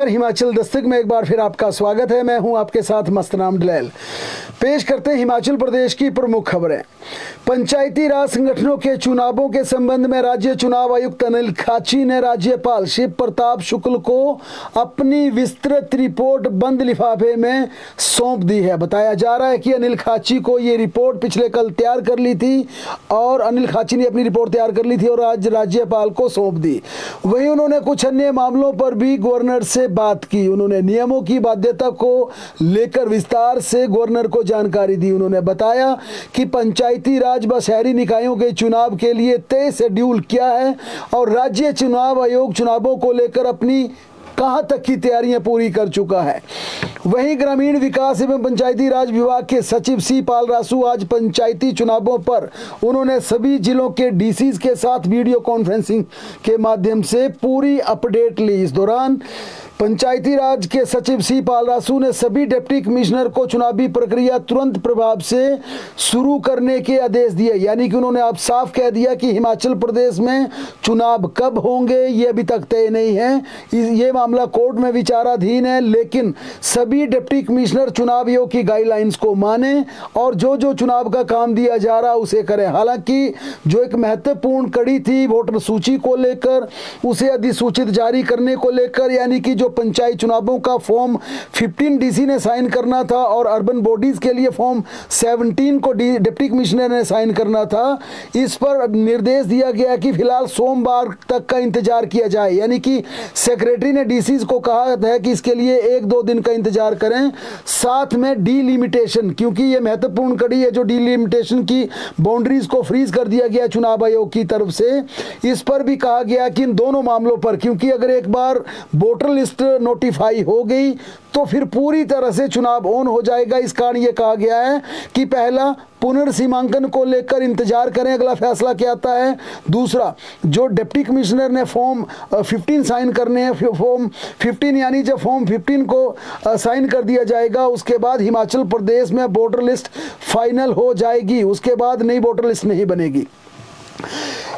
हिमाचल दस्तक में एक बार फिर आपका स्वागत है। मैं हूं आपके साथ मस्तनाम डलैल। पेश करते हैं हिमाचल प्रदेश की प्रमुख खबरें। पंचायती राज संगठनों के चुनावों के संबंध में राज्य चुनाव आयुक्त अनिल खाची ने राज्यपाल शिव प्रताप शुक्ल को अपनी विस्तृत रिपोर्ट बंद लिफाफे में सौंप दी है। बताया जा रहा है कि अनिल खाची को ये रिपोर्ट पिछले कल तैयार कर ली थी और अनिल खाची ने अपनी रिपोर्ट तैयार कर ली थी और आज राज्यपाल को सौंप दी। वहीं उन्होंने कुछ अन्य मामलों पर भी गवर्नर से बात की। उन्होंने नियमों की बाध्यता को लेकर विस्तार से गवर्नर को जानकारी दी। उन्होंने बताया कि पंचायती राज व शहरी निकायों के चुनाव के लिए तय शेड्यूल क्या है और राज्य चुनाव आयोग चुनावों को लेकर अपनी कहां तक की तैयारियां पूरी कर चुका है। वहीं ग्रामीण विकास एवं पंचायती राज विभाग के सचिव सी पालरासु आज पंचायती चुनावों पर उन्होंने सभी जिलों के डीसीज के साथ वीडियो कॉन्फ्रेंसिंग के माध्यम से पूरी अपडेट ली। इस दौरान पंचायती राज के सचिव सी पालरासु ने सभी डिप्टी कमिश्नर को चुनावी प्रक्रिया तुरंत प्रभाव से शुरू करने के आदेश दिए। यानी कि उन्होंने अब साफ कह दिया कि हिमाचल प्रदेश में चुनाव कब होंगे ये अभी तक तय नहीं है। ये मामला कोर्ट में विचाराधीन है, लेकिन सभी डिप्टी कमिश्नर चुनाव आयोग की गाइडलाइंस को माने और जो जो चुनाव का काम दिया जा रहा उसे करें। हालांकि जो एक महत्वपूर्ण कड़ी थी वोटर सूची को लेकर, उसे अधिसूचित जारी करने को लेकर, यानी कि पंचायत चुनावों का फॉर्म 15 डीसी ने साइन करना था और अर्बन बॉडीज के लिए फॉर्म 17 को डिप्टी कमिश्नर ने साइन करना था। इस पर निर्देश दिया गया कि फिलहाल सोमवार तक का इंतजार किया जाए। यानी कि सेक्रेटरी ने डीसीज को कहा है कि इसके लिए 1-2 दिन का इंतजार करें। साथ में डीलिमिटेशन, क्योंकि ये महत्वपूर्ण कड़ी है, जो डीलिमिटेशन की बाउंड्रीज को फ्रीज कर दिया गया चुनाव आयोग की तरफ से, इस पर भी कहा गया कि इन दोनों मामलों पर, क्योंकि अगर एक बार वोटर लिस्ट नोटिफाई हो गई तो फिर पूरी तरह से चुनाव ऑन हो जाएगा। इस कारण यह कहा गया है कि पहला पुनर्सीमांकन को लेकर इंतजार करें, अगला फैसला क्या आता है। दूसरा, जो डिप्टी कमिश्नर ने फॉर्म 15 साइन करने हैं, फॉर्म 15 यानी जब फॉर्म 15 को साइन कर दिया जाएगा उसके बाद हिमाचल प्रदेश में वोटर लिस्ट फाइनल हो जाएगी। उसके बाद नई वोटर लिस्ट नहीं बनेगी।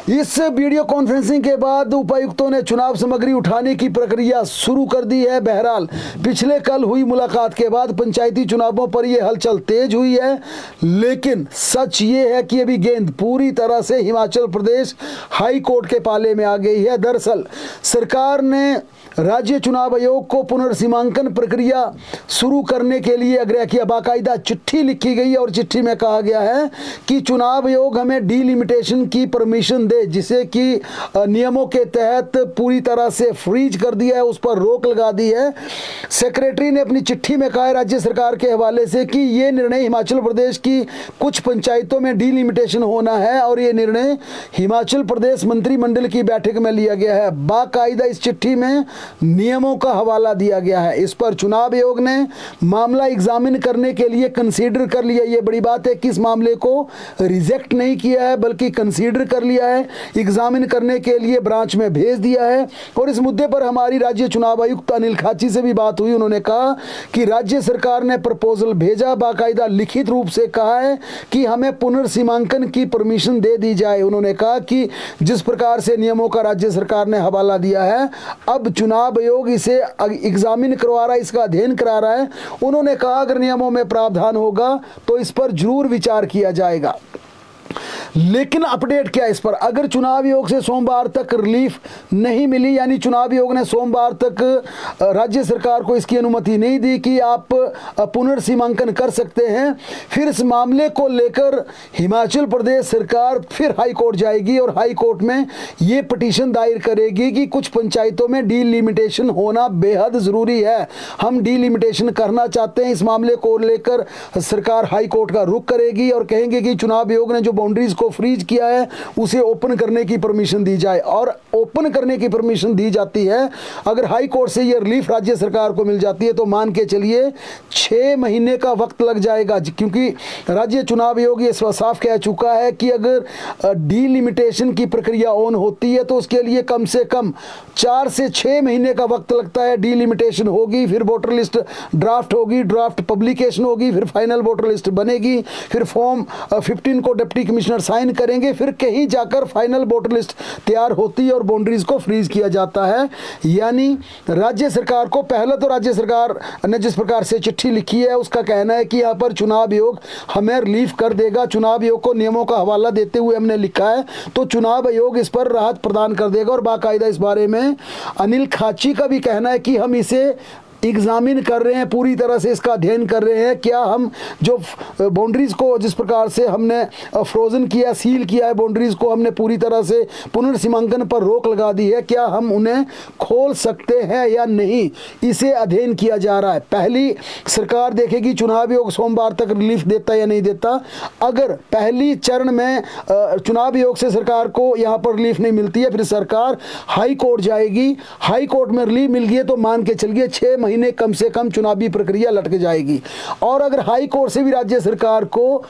इस वीडियो कॉन्फ्रेंसिंग के बाद उपायुक्तों ने चुनाव सामग्री उठाने की प्रक्रिया शुरू कर दी है। बहरहाल पिछले कल हुई मुलाकात के बाद पंचायती चुनावों पर यह हलचल तेज हुई है, लेकिन सच ये है कि अभी गेंद पूरी तरह से हिमाचल प्रदेश हाई कोर्ट के पाले में आ गई है। दरअसल सरकार ने राज्य चुनाव आयोग को पुनर्सीमांकन प्रक्रिया शुरू करने के लिए आग्रह किया। बाकायदा चिट्ठी लिखी गई और चिट्ठी में कहा गया है कि चुनाव आयोग हमें डीलिमिटेशन की परमिशन दे, जिसे कि नियमों के तहत पूरी तरह से फ्रीज कर दिया है, उस पर रोक लगा दी है। सेक्रेटरी ने अपनी चिट्ठी में कहा है राज्य सरकार के हवाले से कि ये निर्णय हिमाचल प्रदेश की कुछ पंचायतों में डीलिमिटेशन होना है और ये निर्णय हिमाचल प्रदेश मंत्रिमंडल की बैठक में लिया गया है। बाकायदा इस चिट्ठी में नियमों का हवाला दिया गया है। इस पर चुनाव आयोग ने मामला एग्जामिन करने के लिए कंसीडर कर लिया। ये बड़ी बात है कि इस मामले को रिजेक्ट नहीं किया है बल्कि कंसीडर कर लिया है, एग्जामिन करने के लिए ब्रांच में भेज दिया है। और इस मुद्दे पर हमारी राज्य चुनाव आयुक्त अनिल खाची से भी बात हुई। उन्होंने कहा कि राज्य सरकार ने प्रपोजल भेजा, बाकायदा लिखित रूप से कहा है कि हमें पुनर्सीमांकन की परमिशन दे दी जाए। उन्होंने कहा कि जिस प्रकार से नियमों का राज्य सरकार ने हवाला दिया है, अब चुनाव आयोग इसे एग्जामिन करवा रहा है, इसका अध्ययन करा रहा है। उन्होंने कहा अगर नियमों में प्रावधान होगा तो इस पर जरूर विचार किया जाएगा। लेकिन अपडेट क्या है इस पर? अगर चुनाव आयोग से सोमवार तक रिलीफ नहीं मिली, यानी चुनाव आयोग ने सोमवार तक राज्य सरकार को इसकी अनुमति नहीं दी कि आप पुनर्सीमांकन कर सकते हैं, फिर इस मामले को लेकर हिमाचल प्रदेश सरकार फिर हाई कोर्ट जाएगी और हाई कोर्ट में ये पिटीशन दायर करेगी कि कुछ पंचायतों में डीलिमिटेशन होना बेहद ज़रूरी है, हम डीलिमिटेशन करना चाहते हैं। इस मामले को लेकर सरकार हाई कोर्ट का रुख करेगी और कहेंगे कि चुनाव आयोग ने जो बाउंड्रीज को फ्रीज किया है उसे ओपन करने की परमिशन दी जाए। और ओपन करने की परमिशन दी जाती है, अगर हाई कोर्ट से ये रिलीफ राज्य सरकार को मिल जाती है तो मान के चलिए 6 महीने का वक्त लग जाएगा, क्योंकि राज्य चुनाव आयोग ये साफ कह चुका है कि अगर डीलिमिटेशन की प्रक्रिया ऑन होती है तो उसके लिए कम से कम 4 से 6 महीने का वक्त लगता है। डीलिमिटेशन होगी, फिर वोटर लिस्ट ड्राफ्ट होगी, ड्राफ्ट पब्लिकेशन होगी, फिर फाइनल वोटर लिस्ट बनेगी, फिर फॉर्म 15 को डिप्टी कमिश्नर साइन करेंगे, फिर कहीं जाकर फाइनल वोटर लिस्ट तैयार होती है और बाउंड्रीज को फ्रीज किया जाता है। यानी राज्य सरकार को, पहले तो राज्य सरकार ने जिस प्रकार से चिट्ठी लिखी है उसका कहना है कि यहाँ पर चुनाव आयोग हमें रिलीफ कर देगा। चुनाव आयोग को नियमों का हवाला देते हुए हमने लिखा है तो चुनाव आयोग इस पर राहत प्रदान कर देगा। और बाकायदा इस बारे में अनिल खाची का भी कहना है कि हम इसे एग्जामिन कर रहे हैं, पूरी तरह से इसका अध्ययन कर रहे हैं। क्या हम जो बाउंड्रीज़ को जिस प्रकार से हमने फ्रोज़न किया, सील किया है, बाउंड्रीज़ को हमने पूरी तरह से पुनर्सीमांकन पर रोक लगा दी है, क्या हम उन्हें खोल सकते हैं या नहीं, इसे अध्ययन किया जा रहा है। पहली सरकार देखेगी चुनाव आयोग सोमवार तक रिलीफ देता या नहीं देता। अगर पहली चरण में चुनाव आयोग से सरकार को यहाँ पर रिलीफ नहीं मिलती है, फिर सरकार हाई कोर्ट जाएगी। हाई कोर्ट में रिलीफ मिल गई तो मान के चलिए 6 महीने कम से कम चुनावी प्रक्रिया लटक जाएगी। और अगर हाई कोर्ट से भी राज्य सरकार को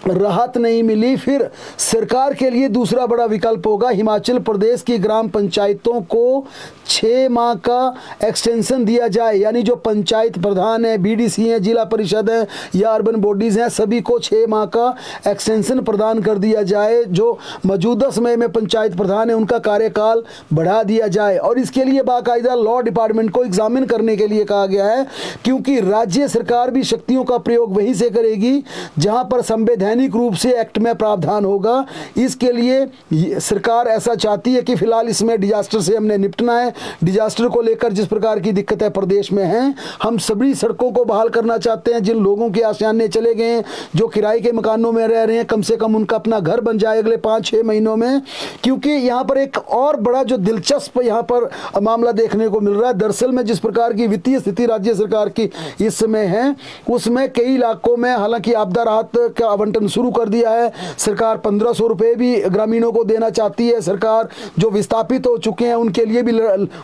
राहत नहीं मिली, फिर सरकार के लिए दूसरा बड़ा विकल्प होगा, हिमाचल प्रदेश की ग्राम पंचायतों को 6 माह का एक्सटेंशन दिया जाए। यानी जो पंचायत प्रधान है, बीडीसी हैं, जिला परिषद है या अर्बन बॉडीज़ हैं, सभी को 6 माह का एक्सटेंशन प्रदान कर दिया जाए। जो मौजूदा समय में पंचायत प्रधान है उनका कार्यकाल बढ़ा दिया जाए। और इसके लिए बाकायदा लॉ डिपार्टमेंट को एग्जामिन करने के लिए कहा गया है, क्योंकि राज्य सरकार भी शक्तियों का प्रयोग वहीं से करेगी जहां पर संवैधानिक रूप से एक्ट में प्रावधान होगा। इसके लिए सरकार ऐसा चाहती है कि फिलहाल इसमें डिजास्टर से हमने निपटना है। डिजास्टर को लेकर जिस प्रकार की दिक्कतें प्रदेश में हैं, हम सभी सड़कों को बहाल करना चाहते हैं। जिन लोगों के आशियाने चले गए हैं, जो किराए के मकानों में रह रहे हैं, कम से कम उनका अपना घर बन जाए अगले 5-6 महीनों में। क्योंकि यहाँ पर एक और बड़ा जो दिलचस्प यहाँ पर मामला देखने को मिल रहा है, दरअसल में जिस प्रकार की वित्तीय स्थिति राज्य सरकार की इस समय है, उसमें कई इलाकों में हालांकि आपदा राहत का आवंटन शुरू कर दिया है। सरकार 1500 रुपए भी ग्रामीणों को देना चाहती है। सरकार जो विस्थापित हो चुके हैं उनके लिए भी,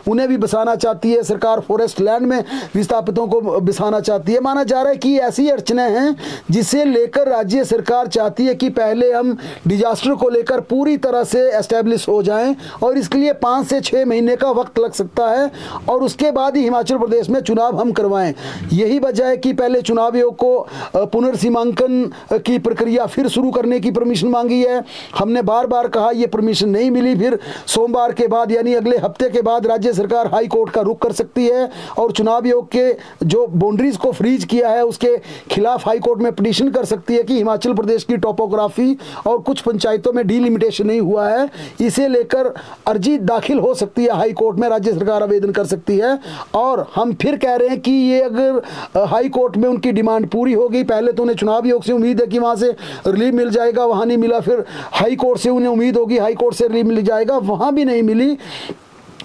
उन्हें भी बसाना चाहती है। सरकार फॉरेस्ट लैंड में विस्थापितों को बसाना चाहती है। माना जा रहा है कि ऐसी अड़चनें हैं जिसे लेकर राज्य सरकार चाहती है कि पहले हम डिजास्टर को लेकर पूरी तरह से एस्टेब्लिश हो जाएं, और इसके लिए 5 से 6 महीने का वक्त लग सकता है, और उसके बाद ही हिमाचल प्रदेश में चुनाव हम करवाएं। यही वजह है कि पहले चुनाव आयोग को पुनर्सीमांकन की प्रक्रिया फिर शुरू करने की परमिशन मांगी है। हमने बार बार कहा ये परमिशन नहीं मिली। फिर सोमवार के बाद यानी अगले हफ्ते के बाद राज्य सरकार हाई कोर्ट का रुख कर सकती है और चुनाव आयोग के जो बाउंड्रीज को फ्रीज किया है उसके खिलाफ हाई कोर्ट में पिटीशन कर सकती है कि हिमाचल प्रदेश की टोपोग्राफी और कुछ पंचायतों में डीलिमिटेशन नहीं हुआ है, इसे लेकर अर्जी दाखिल हो सकती है हाई कोर्ट में। राज्य सरकार आवेदन कर सकती है। और हम फिर कह रहे हैं कि ये अगर हाई कोर्ट में उनकी डिमांड पूरी हो गई, पहले तो उन्हें चुनाव आयोग से उम्मीद है कि वहां से रिलीफ मिल जाएगा, वहां नहीं मिला, फिर हाई कोर्ट से उन्हें उम्मीद होगी हाई कोर्ट से रिलीफ मिल जाएगा, वहां भी नहीं मिली,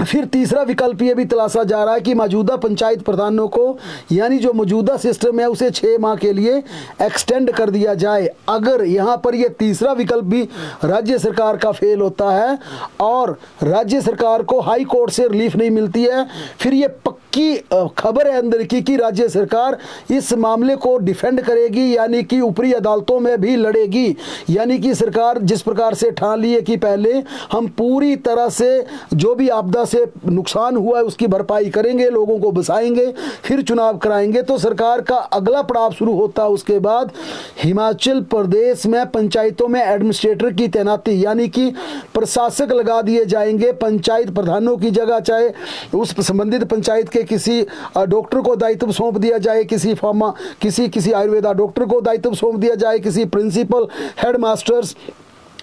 फिर तीसरा विकल्प ये भी तलाशा जा रहा है कि मौजूदा पंचायत प्रधानों को, यानी जो मौजूदा सिस्टम है उसे 6 माह के लिए एक्सटेंड कर दिया जाए। अगर यहाँ पर ये तीसरा विकल्प भी राज्य सरकार का फेल होता है और राज्य सरकार को हाई कोर्ट से रिलीफ नहीं मिलती है, फिर ये पक्की खबर है अंदर की कि राज्य सरकार इस मामले को डिफेंड करेगी, यानी कि ऊपरी अदालतों में भी लड़ेगी। यानी कि सरकार जिस प्रकार से ठान ली है कि पहले हम पूरी तरह से जो भी आपदा से नुकसान हुआ है उसकी भरपाई करेंगे, लोगों को बसाएंगे, फिर चुनाव कराएंगे, तो सरकार का अगला पड़ाव शुरू होता है। उसके बाद हिमाचल प्रदेश में पंचायतों में एडमिनिस्ट्रेटर की तैनाती, यानी कि प्रशासक लगा दिए जाएंगे पंचायत प्रधानों की जगह। चाहे उस संबंधित पंचायत के किसी डॉक्टर को दायित्व सौंप दिया जाए, किसी आयुर्वेदा डॉक्टर को दायित्व सौंप दिया जाए, किसी प्रिंसिपल, हेड मास्टर्स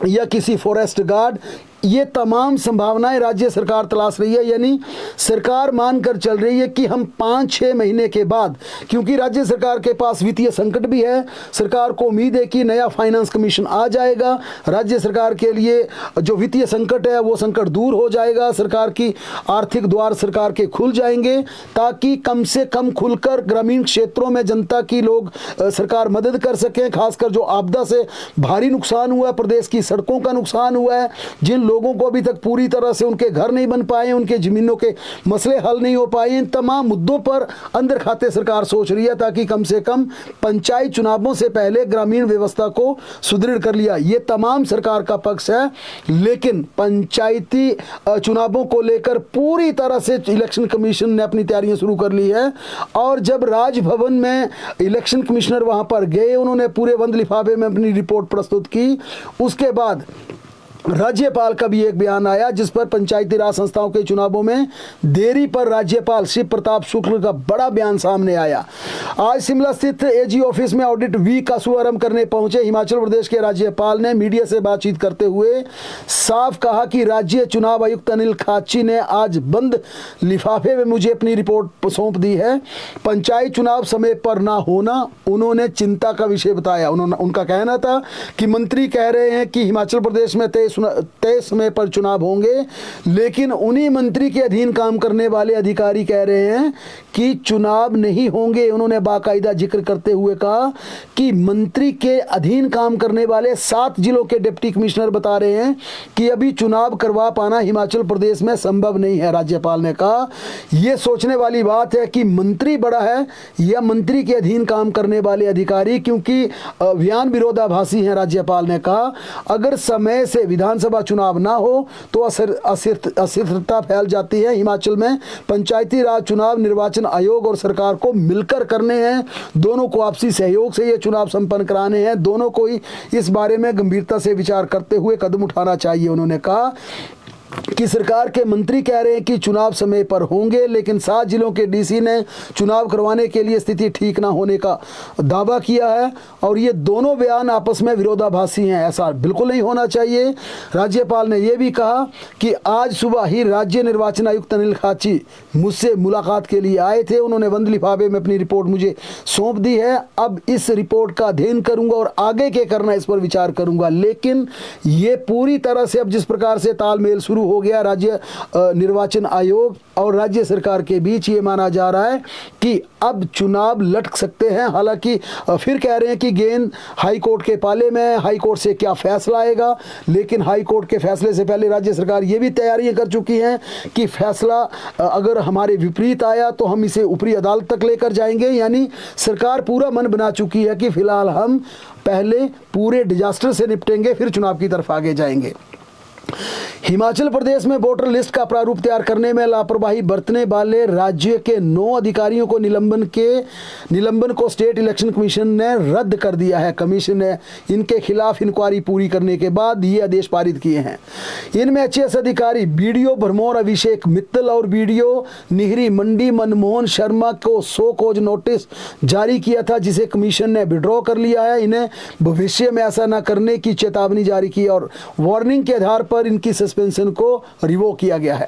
या किसी फॉरेस्ट गार्ड, ये तमाम संभावनाएं राज्य सरकार तलाश रही है। यानी सरकार मानकर चल रही है कि हम 5-6 महीने के बाद, क्योंकि राज्य सरकार के पास वित्तीय संकट भी है, सरकार को उम्मीद है कि नया फाइनेंस कमीशन आ जाएगा, राज्य सरकार के लिए जो वित्तीय संकट है वो संकट दूर हो जाएगा, सरकार की आर्थिक द्वार सरकार के खुल जाएंगे, ताकि कम से कम खुलकर ग्रामीण क्षेत्रों में जनता की लोग सरकार मदद कर सकें। खासकर जो आपदा से भारी नुकसान हुआ है, प्रदेश की सड़कों का नुकसान हुआ है, जिन लोगों को अभी तक पूरी तरह से उनके घर नहीं बन पाए, उनके ज़मीनों के मसले हल नहीं हो पाए। इन तमाम मुद्दों पर अंदर खाते सरकार सोच रही है ताकि कम से कम पंचायत चुनावों से पहले ग्रामीण व्यवस्था को सुदृढ़ कर लिया। ये तमाम सरकार का पक्ष है, लेकिन पंचायती चुनावों को लेकर पूरी तरह से इलेक्शन कमीशन ने अपनी तैयारियां शुरू कर ली है। और जब राजभवन में इलेक्शन कमिश्नर वहां पर गए, उन्होंने पूरे बंद लिफाफे में अपनी रिपोर्ट प्रस्तुत की। उसके बाद राज्यपाल का भी एक बयान आया जिस पर पंचायती राज संस्थाओं के चुनावों में देरी पर राज्यपाल शिव प्रताप शुक्ल का बड़ा बयान सामने आया। आज शिमला स्थित एजी ऑफिस में ऑडिट वीक का शुभारंभ करने पहुंचे हिमाचल प्रदेश के राज्यपाल ने मीडिया से बातचीत करते हुए साफ कहा कि राज्य चुनाव आयुक्त अनिल खाची ने आज बंद लिफाफे में मुझे अपनी रिपोर्ट सौंप दी है। पंचायत चुनाव समय पर ना होना उन्होंने चिंता का विषय बताया। उनका कहना था कि मंत्री कह रहे हैं कि हिमाचल प्रदेश में तय समय पर चुनाव होंगे, लेकिन उन्हीं मंत्री के अधीन काम करने वाले अधिकारी कह रहे हैं कि चुनाव नहीं होंगे। उन्होंने बाकायदा जिक्र करते हुए कहा कि मंत्री के अधीन काम करने वाले 7 जिलों के डिप्टी कमिश्नर बता रहे हैं कि अभी चुनाव करवा पाना हिमाचल प्रदेश में संभव नहीं है। राज्यपाल ने कहा यह सोचने वाली बात है कि मंत्री बड़ा है या मंत्री के अधीन काम करने वाले अधिकारी, क्योंकि बयान विरोधाभासी हैं। राज्यपाल ने कहा अगर समय से विधानसभा चुनाव ना हो तो अस्थिरता फैल जाती है। हिमाचल में पंचायती राज चुनाव निर्वाचन आयोग और सरकार को मिलकर करने हैं। दोनों को आपसी सहयोग से ये चुनाव संपन्न कराने हैं। दोनों को ही इस बारे में गंभीरता से विचार करते हुए कदम उठाना चाहिए। उन्होंने कहा कि सरकार के मंत्री कह रहे हैं कि चुनाव समय पर होंगे, लेकिन 7 जिलों के डीसी ने चुनाव करवाने के लिए स्थिति ठीक ना होने का दावा किया है और ये दोनों बयान आपस में विरोधाभासी हैं। ऐसा बिल्कुल नहीं होना चाहिए। राज्यपाल ने यह भी कहा कि आज सुबह ही राज्य निर्वाचन आयुक्त अनिल खाची मुझसे मुलाकात के लिए आए थे। उन्होंने बंद लिफाफे में अपनी रिपोर्ट मुझे सौंप दी है। अब इस रिपोर्ट का अध्ययन करूंगा और आगे क्या करना इस पर विचार करूंगा। लेकिन ये पूरी तरह से अब जिस प्रकार से तालमेल शुरू हो गया राज्य निर्वाचन आयोग और राज्य सरकार के बीच, ये माना जा रहा है कि अब चुनाव लटक सकते हैं। हालांकि फिर कह रहे हैं कि गेंद हाई कोर्ट के पाले में है, हाई कोर्ट से क्या फैसला आएगा। लेकिन हाई कोर्ट के फैसले से पहले राज्य सरकार ये भी तैयारियां कर चुकी हैं कि फैसला अगर हमारे विपरीत आया तो हम इसे ऊपरी अदालत तक लेकर जाएंगे। यानी सरकार पूरा मन बना चुकी है कि फिलहाल हम पहले पूरे डिजास्टर से निपटेंगे, फिर चुनाव की तरफ आगे जाएंगे। हिमाचल प्रदेश में वोटर लिस्ट का प्रारूप तैयार करने में लापरवाही बरतने वाले राज्य के 9 अधिकारियों को निलंबन को स्टेट इलेक्शन कमीशन ने रद्द कर दिया है। कमीशन ने इनके खिलाफ इंक्वायरी पूरी करने के बाद ये आदेश पारित किए हैं। इनमें एचएएस अधिकारी बीडीओ भरमौर अभिषेक मित्तल और बीडीओ निहरी मंडी मनमोहन शर्मा को 100 कोज नोटिस जारी किया था, जिसे कमीशन ने विड्रॉ कर लिया है। इन्हें भविष्य में ऐसा न करने की चेतावनी जारी की और वार्निंग के आधार पर इनकी सस्पेंशन को रिवोक किया गया है।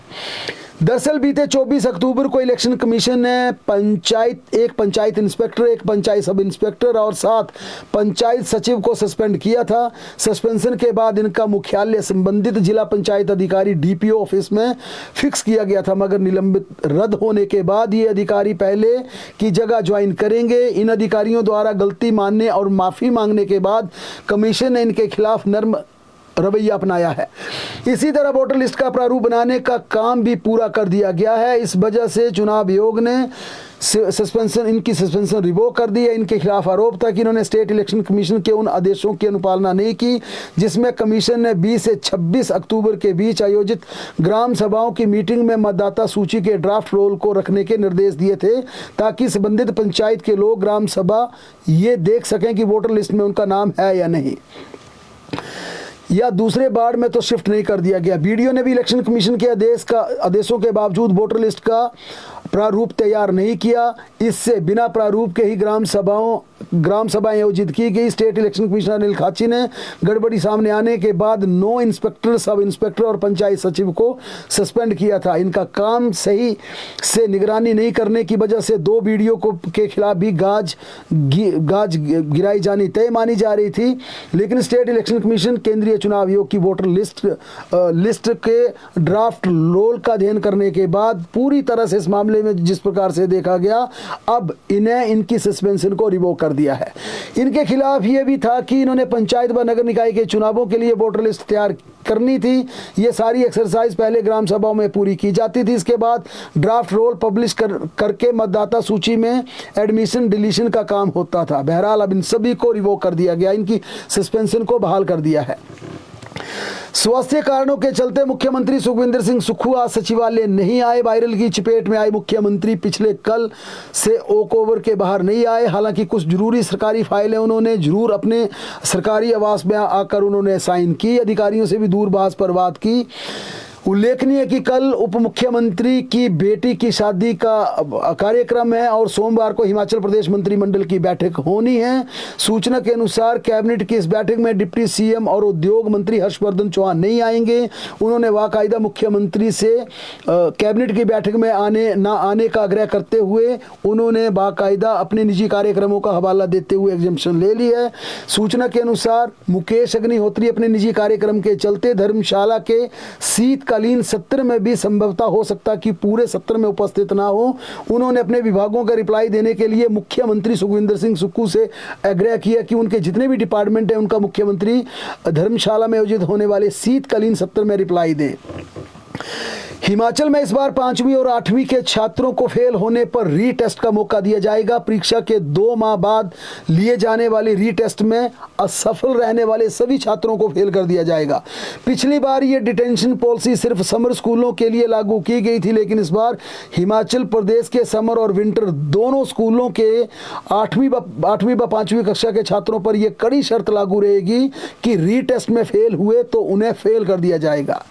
दरअसल बीते 24 अक्टूबर को इलेक्शन कमीशन ने एक पंचायत इंस्पेक्टर, एक पंचायत सब इंस्पेक्टर और 7 पंचायत सचिव को सस्पेंड किया था। सस्पेंशन के बाद इनका मुख्यालय संबंधित जिला पंचायत अधिकारी डीपीओ ऑफिस में फिक्स किया गया था, मगर निलंबित रद्द होने के बाद ये अधिकारी पहले की जगह ज्वाइन करेंगे। इन अधिकारियों द्वारा गलती मानने और माफ़ी मांगने के बाद कमीशन ने इनके खिलाफ नर्म रवैया अपनाया है। इसी तरह वोटर लिस्ट का प्रारूप बनाने का काम भी पूरा कर दिया गया है। इस वजह से चुनाव आयोग ने इनकी सस्पेंशन रिवोक कर दी है। इनके खिलाफ आरोप था कि इन्होंने स्टेट इलेक्शन कमीशन के उन आदेशों की अनुपालना नहीं की जिसमें कमीशन ने 20 से 26 अक्टूबर के बीच आयोजित ग्राम सभाओं की मीटिंग में मतदाता सूची के ड्राफ्ट रोल को रखने के निर्देश दिए थे, ताकि संबंधित पंचायत के लोग ग्राम सभा ये देख सकें कि वोटर लिस्ट में उनका नाम है या नहीं, या दूसरे वार्ड में तो शिफ्ट नहीं कर दिया गया। बीडीओ ने भी इलेक्शन कमीशन के आदेशों के बावजूद वोटर लिस्ट का प्रारूप तैयार नहीं किया। इससे बिना प्रारूप के ही ग्राम सभाएं आयोजित की गई। State election commissioner Anil Khachi ने गड़बड़ी सामने आने के बाद 9 इंस्पेक्टर, सब इंस्पेक्टर और पंचायत सचिव को सस्पेंड किया था। इनका काम सही से निगरानी नहीं करने की वजह से 2 बीडीओ के खिलाफ भी गाज गिराई जानी तय मानी जा रही थी। लेकिन स्टेट इलेक्शन कमीशन केंद्रीय चुनाव आयोग की वोटर लिस्ट के ड्राफ्ट रोल का अध्ययन करने के बाद पूरी तरह से इस मामले में जिस प्रकार से देखा गया, अब इन्हें इनकी सस्पेंशन को रिवोक कर दिया है। इनके खिलाफ ये भी था कि इन्होंने पंचायत व नगर निकाय के चुनावों के लिए वोटर लिस्ट तैयार करनी थी। ये सारी एक्सरसाइज पहले ग्राम सभाओं में पूरी की जाती थी। इसके बाद ड्राफ्ट रोल पब्लिश करके मतदाता सूची में एडमिशन डिलीशन का काम होता था। बहरहाल अब इन सभी को रिवोक कर दिया गया, इनकी सस्पेंशन को बहाल कर दिया है। स्वास्थ्य कारणों के चलते मुख्यमंत्री सुखविंदर सिंह सुक्खू आज सचिवालय नहीं आए। वायरल की चपेट में आए मुख्यमंत्री पिछले कल से ओक ओवर के बाहर नहीं आए। हालांकि कुछ जरूरी सरकारी फाइलें उन्होंने जरूर अपने सरकारी आवास में आकर उन्होंने साइन की। अधिकारियों से भी दूरभाष पर बात की। उल्लेखनीय है कि कल उप मुख्यमंत्री की बेटी की शादी का कार्यक्रम है और सोमवार को हिमाचल प्रदेश मंत्रिमंडल की बैठक होनी है। सूचना के अनुसार कैबिनेट की इस बैठक में डिप्टी सीएम और उद्योग मंत्री हर्षवर्धन चौहान नहीं आएंगे। उन्होंने बाकायदा मुख्यमंत्री से कैबिनेट की बैठक में आने का आग्रह करते हुए उन्होंने बाकायदा अपने निजी कार्यक्रमों का हवाला देते हुए एग्जम्पशन ले ली है। सूचना के अनुसार मुकेश अग्निहोत्री अपने निजी कार्यक्रम के चलते धर्मशाला के शीतकालीन सत्र में भी संभवतः हो सकता कि पूरे सत्र में उपस्थित ना हो। उन्होंने अपने विभागों का रिप्लाई देने के लिए मुख्यमंत्री सुखविंदर सिंह सुक्खू से आग्रह किया कि उनके जितने भी डिपार्टमेंट हैं उनका मुख्यमंत्री धर्मशाला में आयोजित होने वाले शीतकालीन सत्र में रिप्लाई दें। हिमाचल में इस बार 5वीं और 8वीं के छात्रों को फेल होने पर रीटेस्ट का मौका दिया जाएगा। परीक्षा के 2 माह बाद लिए जाने वाले रीटेस्ट में असफल रहने वाले सभी छात्रों को फेल कर दिया जाएगा। पिछली बार ये डिटेंशन पॉलिसी सिर्फ समर स्कूलों के लिए लागू की गई थी, लेकिन इस बार हिमाचल प्रदेश के समर और विंटर दोनों स्कूलों के 8वीं व 5वीं कक्षा के छात्रों पर यह कड़ी शर्त लागू रहेगी कि रीटेस्ट में फेल हुए तो उन्हें फेल कर दिया जाएगा।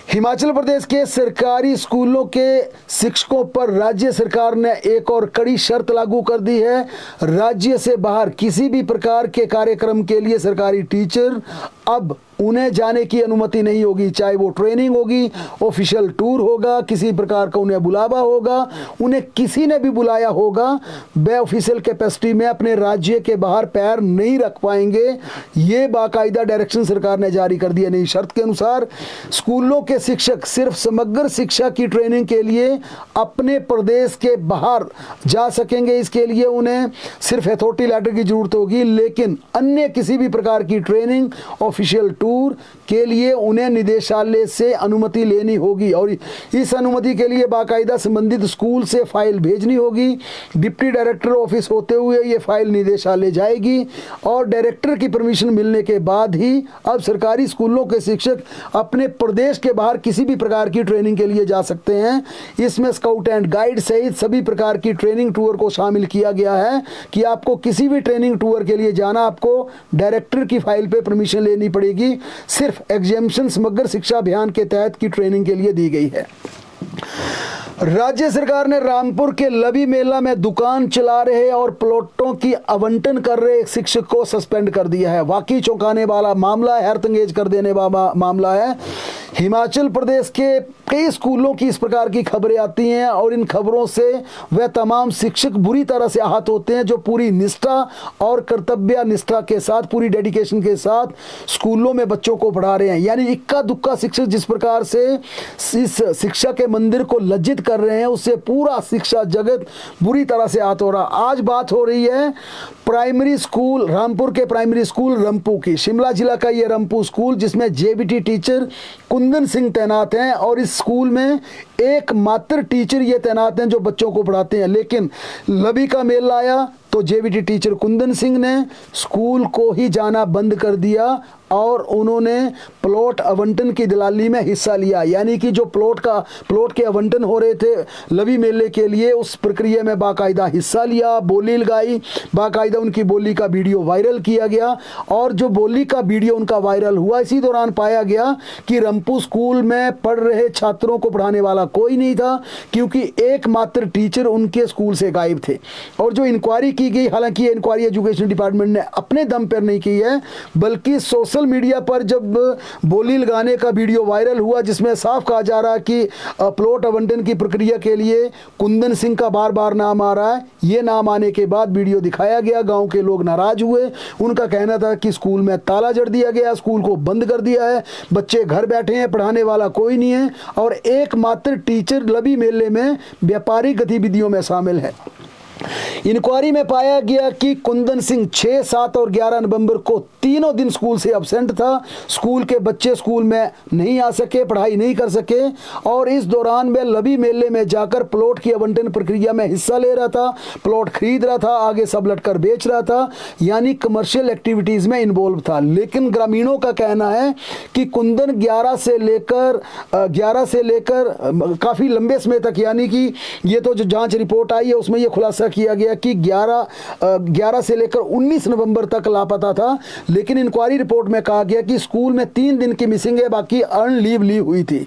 हिमाचल प्रदेश के सरकारी स्कूलों के शिक्षकों पर राज्य सरकार ने एक और कड़ी शर्त लागू कर दी है। राज्य से बाहर किसी भी प्रकार के कार्यक्रम के लिए सरकारी टीचर अब उन्हें जाने की अनुमति नहीं होगी। चाहे वो ट्रेनिंग होगी, ऑफिशियल टूर होगा, किसी प्रकार का उन्हें बुलावा होगा, उन्हें किसी ने भी बुलाया होगा, वे ऑफिशियल कैपेसिटी में अपने राज्य के बाहर पैर नहीं रख पाएंगे। ये बाकायदा डायरेक्शन सरकार ने जारी कर दिया। नई शर्त के अनुसार स्कूलों के शिक्षक सिर्फ समग्र शिक्षा की ट्रेनिंग के लिए अपने प्रदेश के बाहर जा सकेंगे। इसके लिए उन्हें सिर्फ अथॉरिटी लेटर की जरूरत होगी, लेकिन अन्य किसी भी प्रकार की ट्रेनिंग, ऑफिशियल टूर के लिए उन्हें निदेशालय से अनुमति लेनी होगी और इस अनुमति के लिए बाकायदा संबंधित स्कूल से फाइल भेजनी होगी। डिप्टी डायरेक्टर ऑफिस होते हुए ये फाइल निदेशालय जाएगी और डायरेक्टर की परमिशन मिलने के बाद ही अब सरकारी स्कूलों के शिक्षक अपने प्रदेश के बाहर किसी भी प्रकार की ट्रेनिंग के लिए जा सकते हैं। इसमें स्काउट एंड गाइड सहित सभी प्रकार की ट्रेनिंग टूर को शामिल किया गया है कि आपको किसी भी ट्रेनिंग टूर के लिए जाना, आपको डायरेक्टर की फाइल पे परमिशन लेनी पड़ेगी। सिर्फ एग्जामिनेशन समग्र शिक्षा अभियान के तहत की ट्रेनिंग के लिए दी गई है। राज्य सरकार ने रामपुर के लवी मेला में दुकान चला रहे और प्लॉटों की आवंटन कर रहे एक शिक्षक को सस्पेंड कर दिया है। वाकई चौंकाने वाला मामला है, हैरतअंगेज कर देने वाला मामला है। हिमाचल प्रदेश के कई स्कूलों की इस प्रकार की खबरें आती हैं और इन खबरों से वह तमाम शिक्षक बुरी तरह से आहत होते हैं जो पूरी निष्ठा और कर्तव्य निष्ठा के साथ, पूरी डेडिकेशन के साथ स्कूलों में बच्चों को पढ़ा रहे हैं। यानी इक्का दुक्का शिक्षक जिस प्रकार से इस शिक्षा के मंदिर को लज्जित कर रहे हैं, उससे पूरा शिक्षा जगत बुरी तरह से आहत हो रहा। आज बात हो रही है प्राइमरी स्कूल, रामपुर के प्राइमरी स्कूल रंपू की। शिमला जिला का ये रंपू स्कूल जिसमें जेबीटी टीचर कुंदन सिंह तैनात हैं और इस स्कूल में एकमात्र टीचर ये तैनात हैं जो बच्चों को पढ़ाते हैं। लेकिन लवी का मेला आया तो जेबीटी टीचर कुंदन सिंह ने स्कूल को ही जाना बंद कर दिया और उन्होंने प्लॉट आवंटन की दलाली में हिस्सा लिया। यानी कि जो प्लॉट के आवंटन हो रहे थे लवी मेले के लिए, उस प्रक्रिया में बाकायदा हिस्सा लिया, बोली लगाई, बाकायदा उनकी बोली का वीडियो वायरल किया गया। और जो बोली का वीडियो उनका वायरल हुआ, इसी दौरान पाया गया कि रंपू स्कूल में पढ़ रहे छात्रों को पढ़ाने वाला कोई नहीं था, क्योंकि एकमात्र टीचर उनके स्कूल से गायब थे। और जो इंक्वायरी की गई, हालांकि ये इंक्वायरी एजुकेशन डिपार्टमेंट ने अपने दम पर नहीं की है, बल्कि सोशल मीडिया पर जब बोली लगाने का वीडियो वायरल हुआ जिसमें साफ कहा जा रहा है कि प्लॉट आवंटन की प्रक्रिया के लिए कुंदन सिंह का बार बार नाम आ रहा है, ये नाम आने के बाद वीडियो दिखाया गया। गांव के लोग नाराज हुए। उनका कहना था कि स्कूल में ताला जड़ दिया गया, स्कूल को बंद कर दिया है, बच्चे घर बैठे हैं, पढ़ाने वाला कोई नहीं है और एकमात्र टीचर लबी मेले में व्यापारिक गतिविधियों में शामिल है। इंक्वायरी में पाया गया कि कुंदन सिंह 6, 7 और 11 नवंबर को तीनों दिन स्कूल से एब्सेंट था। स्कूल के बच्चे स्कूल में नहीं आ सके, पढ़ाई नहीं कर सके और इस दौरान वह लबी मेले में जाकर प्लॉट की आवंटन प्रक्रिया में हिस्सा ले रहा था, प्लॉट खरीद रहा था, आगे सबलट कर बेच रहा था, यानी कमर्शियल एक्टिविटीज में इन्वॉल्व था। लेकिन ग्रामीणों का कहना है कि कुंदन 11 से लेकर काफ़ी लंबे समय तक, यानी कि ये तो जो जांच रिपोर्ट आई है उसमें यह खुलासा किया गया कि 11 से लेकर 19 नवंबर तक लापता था। लेकिन इंक्वायरी रिपोर्ट में कहा गया कि स्कूल में 3 दिन की मिसिंग है, बाकी अर्न लीव ली हुई थी।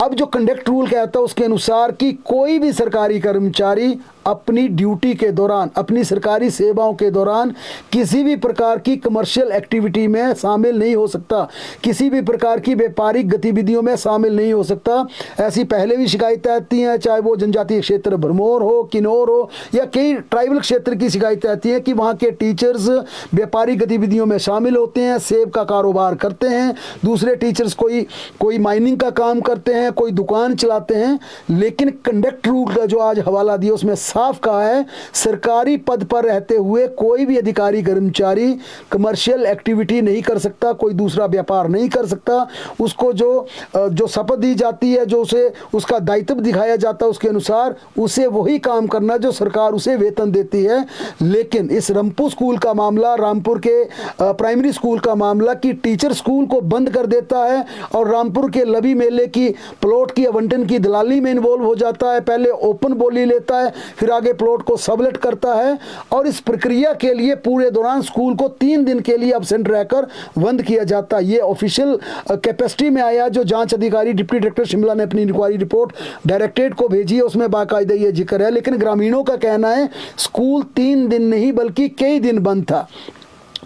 अब जो कंडक्ट रूल कहता है उसके अनुसार कि कोई भी सरकारी कर्मचारी अपनी ड्यूटी के दौरान, अपनी सरकारी सेवाओं के दौरान किसी भी प्रकार की कमर्शियल एक्टिविटी में शामिल नहीं हो सकता, किसी भी प्रकार की व्यापारिक गतिविधियों में शामिल नहीं हो सकता। ऐसी पहले भी शिकायतें आती हैं, चाहे वो जनजातीय क्षेत्र भरमौर हो, किन्नौर हो या कई ट्राइबल क्षेत्र की शिकायतें आती हैं कि वहाँ के टीचर्स व्यापारिक गतिविधियों में शामिल होते हैं, सेब का कारोबार करते हैं, दूसरे टीचर्स कोई माइनिंग का काम करते हैं, कोई दुकान चलाते हैं। लेकिन कंडक्ट रूल का जो आज हवाला दिया उसमें साफ कहा है सरकारी पद पर रहते हुए कोई भी अधिकारी कर्मचारी कमर्शियल एक्टिविटी नहीं कर सकता, कोई दूसरा व्यापार नहीं कर सकता। उसको जो शपथ दी जाती है, जो उसे उसका दायित्व दिखाया जाता है, उसके अनुसार उसे वही काम करना जो सरकार उसे वेतन देती है। लेकिन इस रंपू स्कूल का मामला, रामपुर के प्राइमरी स्कूल का मामला कि टीचर स्कूल को बंद कर देता है और रामपुर के लबी मेले की प्लॉट की आवंटन की दलाली में इन्वॉल्व हो जाता है, पहले ओपन बोली लेता है, फिर आगे प्लॉट को सबलेट करता है और इस प्रक्रिया के लिए पूरे दौरान स्कूल को 3 दिन के लिए एब्सेंट रहकर बंद किया जाता है। ये ऑफिशियल कैपेसिटी में आया। जो जांच अधिकारी डिप्टी डायरेक्टर शिमला ने अपनी इंक्वायरी रिपोर्ट डायरेक्टरेट को भेजी है उसमें बाकायदा ये जिक्र है। लेकिन ग्रामीणों का कहना है स्कूल 3 दिन नहीं बल्कि कई दिन बंद था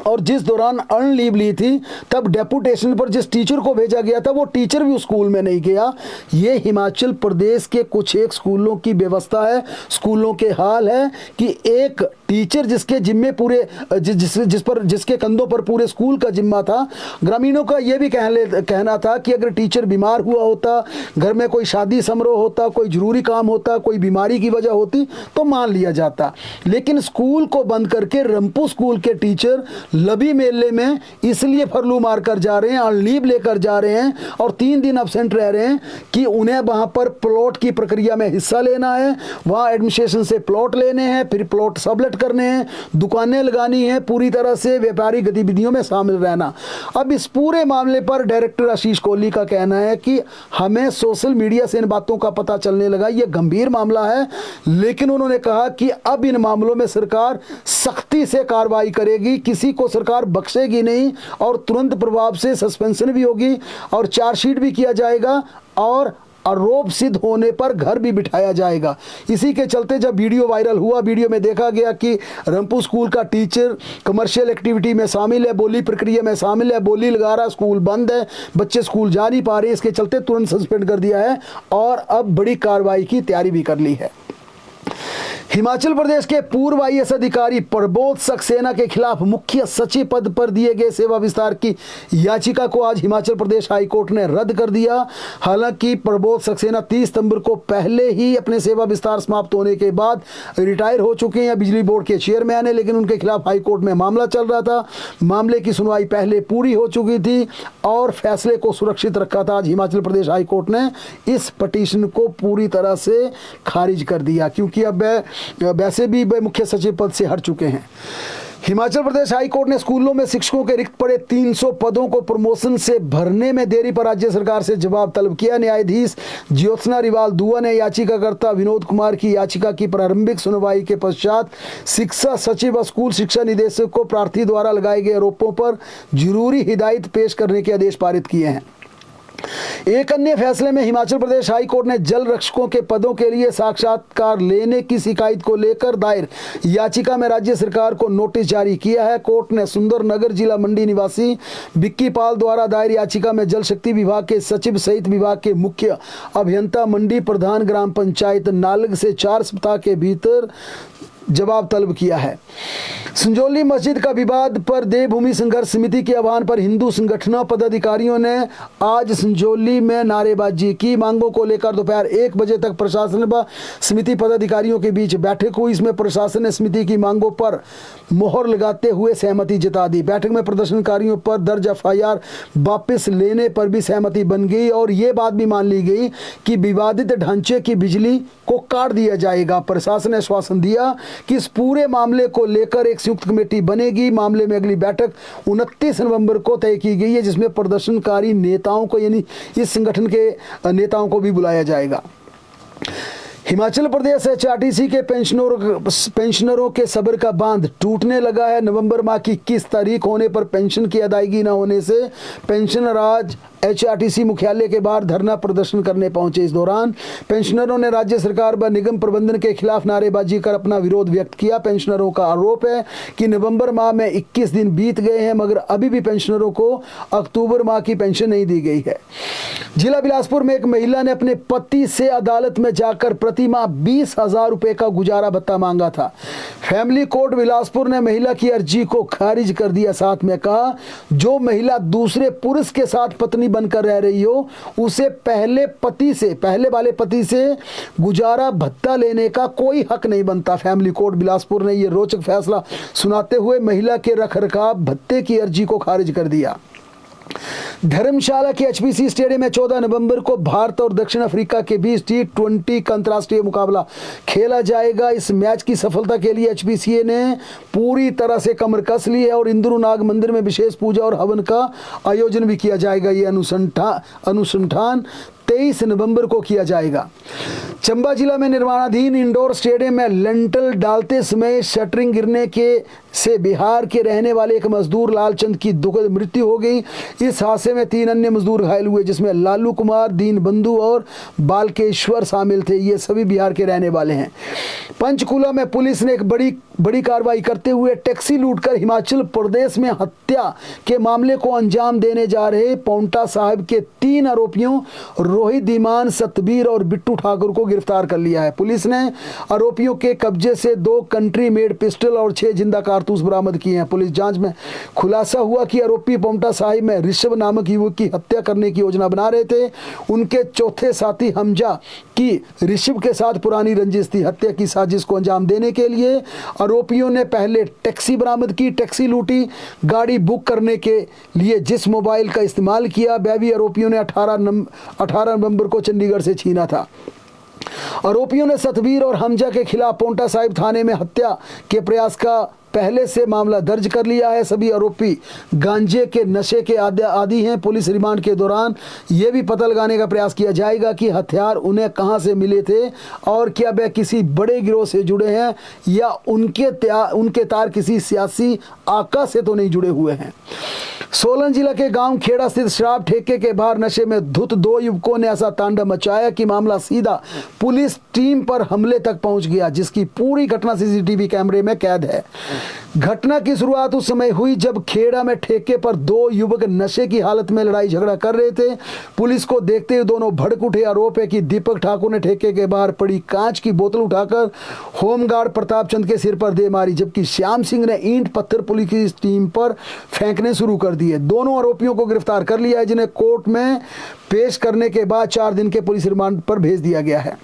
और जिस दौरान अर्न लीव ली थी तब डेपुटेशन पर जिस टीचर को भेजा गया था वो टीचर भी उस स्कूल में नहीं गया। ये हिमाचल प्रदेश के कुछ एक स्कूलों की व्यवस्था है, स्कूलों के हाल है कि एक टीचर जिसके जिम्मे पूरे जिसके कंधों पर पूरे स्कूल का जिम्मा था। ग्रामीणों का यह भी कहना था कि अगर टीचर बीमार हुआ होता, घर में कोई शादी समारोह होता, कोई जरूरी काम होता, कोई बीमारी की वजह होती तो मान लिया जाता। लेकिन स्कूल को बंद करके रंपू स्कूल के टीचर लबी मेले में इसलिए फरलू मार कर जा रहे हैं और लीव लेकर जा रहे हैं और 3 दिन एब्सेंट रह रहे हैं कि उन्हें वहां पर प्लॉट की प्रक्रिया में हिस्सा लेना है, वहां एडमिनिस्ट्रेशन से प्लॉट लेने हैं, फिर प्लॉट सबलेट करने हैं, दुकानें लगानी है, पूरी तरह से व्यापारिक गतिविधियों में शामिल रहना। अब इस पूरे मामले पर डायरेक्टर आशीष कोहली का कहना है कि हमें सोशल मीडिया से इन बातों का पता चलने लगा, यह गंभीर मामला है। लेकिन उन्होंने कहा कि अब इन मामलों में सरकार सख्ती से कार्रवाई करेगी, किसी को सरकार बख्शेगी नहीं और तुरंत प्रभाव से सस्पेंशन भी होगी और चार्जशीट भी किया जाएगा और आरोप सिद्ध होने पर घर भी बिठाया जाएगा। इसी के चलते जब वीडियो वायरल हुआ, वीडियो में देखा गया कि रंपू स्कूल का टीचर कमर्शियल एक्टिविटी में शामिल है, बोली प्रक्रिया में शामिल है, बोली लगा रहा, स्कूल बंद है, बच्चे स्कूल जा नहीं पा रहे, इसके चलते तुरंत सस्पेंड कर दिया है और अब बड़ी कार्रवाई की तैयारी भी कर ली है। हिमाचल प्रदेश के पूर्व आईएएस अधिकारी प्रबोध सक्सेना के खिलाफ मुख्य सचिव पद पर दिए गए सेवा विस्तार की याचिका को आज हिमाचल प्रदेश हाईकोर्ट ने रद्द कर दिया। हालांकि प्रबोध सक्सेना 30 सितंबर को पहले ही अपने सेवा विस्तार समाप्त होने के बाद रिटायर हो चुके हैं, बिजली बोर्ड के चेयरमैन है, लेकिन उनके खिलाफ हाईकोर्ट में मामला चल रहा था। मामले की सुनवाई पहले पूरी हो चुकी थी और फैसले को सुरक्षित रखा था। आज हिमाचल प्रदेश हाईकोर्ट ने इस पिटीशन को पूरी तरह से खारिज कर दिया क्योंकि अब वैसे भी वे मुख्य सचिव पद से हट चुके हैं। हिमाचल प्रदेश हाईकोर्ट ने स्कूलों में शिक्षकों के रिक्त पड़े 300 पदों को प्रमोशन से भरने में देरी पर राज्य सरकार से जवाब तलब किया। न्यायाधीश ज्योत्सना रिवाल दुआ ने याचिकाकर्ता विनोद कुमार की याचिका की प्रारंभिक सुनवाई के पश्चात शिक्षा सचिव व स्कूल शिक्षा निदेशक को प्रार्थी द्वारा लगाए गए आरोपों पर जरूरी हिदायत पेश करने के आदेश पारित किए हैं। एक अन्य फैसले में हिमाचल प्रदेश हाई कोर्ट ने जल रक्षकों के पदों के लिए साक्षात्कार लेने की शिकायत को लेकर दायर याचिका में राज्य सरकार को नोटिस जारी किया है। कोर्ट ने सुंदरनगर जिला मंडी निवासी विक्की पाल द्वारा दायर याचिका में जल शक्ति विभाग के सचिव सहित विभाग के मुख्य अभियंता मंडी प्रधान ग्राम पंचायत नालग से 4 सप्ताह के भीतर जवाब तलब किया है। संजौली मस्जिद का विवाद पर देवभूमि संघर्ष समिति के आह्वान पर हिंदू संगठनों पदाधिकारियों ने आज संजौली में नारेबाजी की। मांगों को लेकर दोपहर 1 बजे तक प्रशासन व समिति पदाधिकारियों के बीच बैठक हुई। इसमें प्रशासन ने समिति की मांगों पर मोहर लगाते हुए सहमति जता दी। बैठक में प्रदर्शनकारियों पर दर्ज FIR वापस लेने पर भी सहमति बन गई और ये बात भी मान ली गई कि विवादित ढांचे की बिजली को काट दिया जाएगा। प्रशासन ने आश्वासन दिया कि इस पूरे मामले को लेकर एक संयुक्त कमेटी बनेगी। मामले में अगली बैठक 29 नवंबर को तय की गई है, जिसमें प्रदर्शनकारी नेताओं को यानी इस संगठन के नेताओं को भी बुलाया जाएगा। हिमाचल प्रदेश HRTC के पेंशनरों के सब्र का बांध टूटने लगा है। नवंबर माह की 21 तारीख होने पर पेंशन की अदायगी न होने से पेंशनर आज HRTC मुख्यालय के बाहर धरना प्रदर्शन करने पहुंचे। इस दौरान पेंशनरों ने राज्य सरकार व निगम प्रबंधन के खिलाफ नारेबाजी कर अपना विरोध व्यक्त किया। पेंशनरों का आरोप है कि नवंबर माह में 21 दिन बीत गए हैं मगर अभी भी पेंशनरों को अक्टूबर माह की पेंशन नहीं दी गई है। जिला बिलासपुर में एक महिला ने अपने पति से अदालत में जाकर प्रति माह 20,000 रुपए का गुजारा भत्ता मांगा था। फैमिली कोर्ट बिलासपुर ने महिला की अर्जी को खारिज कर दिया। साथ में कहा जो महिला दूसरे पुरुष के साथ पत्नी बनकर रह रही हो उसे पहले वाले पति से गुजारा भत्ता लेने का कोई हक नहीं बनता। फैमिली कोर्ट बिलासपुर ने यह रोचक फैसला सुनाते हुए महिला के रखरखाव भत्ते की अर्जी को खारिज कर दिया। धर्मशाला के HPC स्टेडियम में 14 नवंबर को भारत और दक्षिण अफ्रीका के बीच T20 का अंतर्राष्ट्रीय मुकाबला खेला जाएगा। इस मैच की सफलता के लिए HPCA ने पूरी तरह से कमर कस ली है और इंद्रू नाग मंदिर में विशेष पूजा और हवन का आयोजन भी किया जाएगा। ये अनुसंधान 23 नवंबर को किया जाएगा। चंबा जिला में निर्माणाधीन इंडोर स्टेडियम में लेंटल डालते समय शटरिंग गिरने से बिहार के रहने वाले एक मजदूर लालचंद की दुखद मृत्यु हो गई। इस हादसे में 3 अन्य मजदूर घायल हुए जिसमें लालू कुमार, दीन बंधु और बालकेश्वर शामिल थे। ये सभी बिहार के रहने वाले हैं। पंचकूला में पुलिस ने एक बड़ी कार्रवाई करते हुए टैक्सी लूटकर हिमाचल प्रदेश में हत्या के मामले को अंजाम देने जा रहे पांवटा साहिब के 3 आरोपियों रोहित, धीमान, सतबीर और बिट्टू ठाकुर को गिरफ्तार कर लिया है। पुलिस ने आरोपियों के कब्जे से 2 कंट्री मेड पिस्टल और 6 जिंदा कारतूस बरामद किए हैं। पुलिस जांच में खुलासा हुआ कि आरोपी पांवटा साहिब में ऋषभ नामक युवक की हत्या करने की योजना बना रहे थे। उनके चौथे साथी हमजा की ऋषभ के साथ पुरानी रंजिश थी। हत्या की साजिश को अंजाम देने के लिए आरोपियों ने पहले टैक्सी बरामद की, टैक्सी लूटी, गाड़ी बुक करने के लिए जिस मोबाइल का इस्तेमाल किया वह भी आरोपियों ने 18 नवंबर को चंडीगढ़ से छीना था। आरोपियों ने सतबीर और हमजा के खिलाफ पांवटा साहिब थाने में हत्या के प्रयास का पहले से मामला दर्ज कर लिया है। सभी आरोपी गांजे के नशे के आदी हैं। पुलिस रिमांड के दौरान यह भी पता लगाने का प्रयास किया जाएगा कि हथियार उन्हें कहां से मिले थे और क्या वे किसी बड़े गिरोह से जुड़े हैं या उनके तार किसी सियासी आका से तो नहीं जुड़े हुए हैं। सोलन जिला के गांव खेड़ा स्थित शराब ठेके के बाहर नशे में धुत 2 युवकों ने ऐसा तांडव मचाया कि मामला सीधा पुलिस टीम पर हमले तक पहुंच गया, जिसकी पूरी घटना CCTV कैमरे में कैद है। घटना की शुरुआत उस समय हुई जब खेड़ा में ठेके पर 2 युवक नशे की हालत में लड़ाई झगड़ा कर रहे थे। पुलिस को देखते हुए दोनों भड़क उठे। आरोप है कि दीपक ठाकुर ने ठेके के बाहर पड़ी कांच की बोतल उठाकर होमगार्ड प्रताप चंद के सिर पर दे मारी, जबकि श्याम सिंह ने ईंट पत्थर पुलिस की टीम पर फेंकने शुरू कर दिए। दोनों आरोपियों को गिरफ्तार कर लिया है, जिन्हें कोर्ट में पेश करने के बाद 4 दिन के पुलिस रिमांड पर भेज दिया गया है।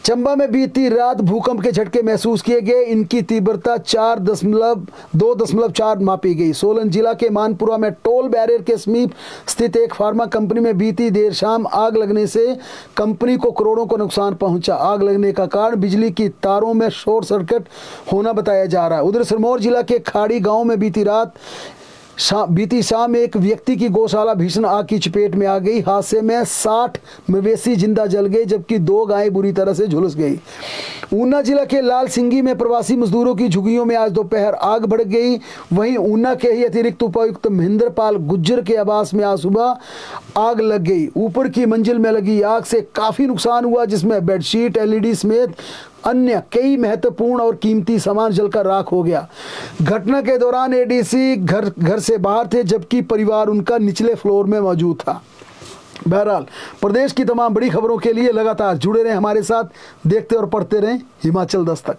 चंबा में बीती रात भूकंप के झटके महसूस किए गए। इनकी तीव्रता 2.4 मापी गई। सोलन जिला के मानपुरा में टोल बैरियर के समीप स्थित एक फार्मा कंपनी में बीती देर शाम आग लगने से कंपनी को करोड़ों को नुकसान पहुंचा। आग लगने का कारण बिजली की तारों में शॉर्ट सर्किट होना बताया जा रहा है। उधर सिरमौर जिला के खाड़ी गांव में बीती शाम एक व्यक्ति की गौशाला भीषण आग की चपेट में आ गई। हादसे में 60 मवेशी जिंदा जल गए, जबकि 2 गायें बुरी तरह से झुलस गई। ऊना जिला के लाल सिंगी में प्रवासी मजदूरों की झुग्गियों में आज दोपहर आग भड़क गई। वहीं ऊना के ही अतिरिक्त उपायुक्त महेंद्र पाल गुज्जर के आवास में आज सुबह आग लग गई। ऊपर की मंजिल में लगी आग से काफी नुकसान हुआ, जिसमें बेडशीट, LED समेत अन्य कई महत्वपूर्ण और कीमती सामान जलकर राख हो गया। घटना के दौरान ADC घर से बाहर थे, जबकि परिवार उनका निचले फ्लोर में मौजूद था। बहरहाल प्रदेश की तमाम बड़ी खबरों के लिए लगातार जुड़े रहें हमारे साथ, देखते और पढ़ते रहें हिमाचल दस्तक।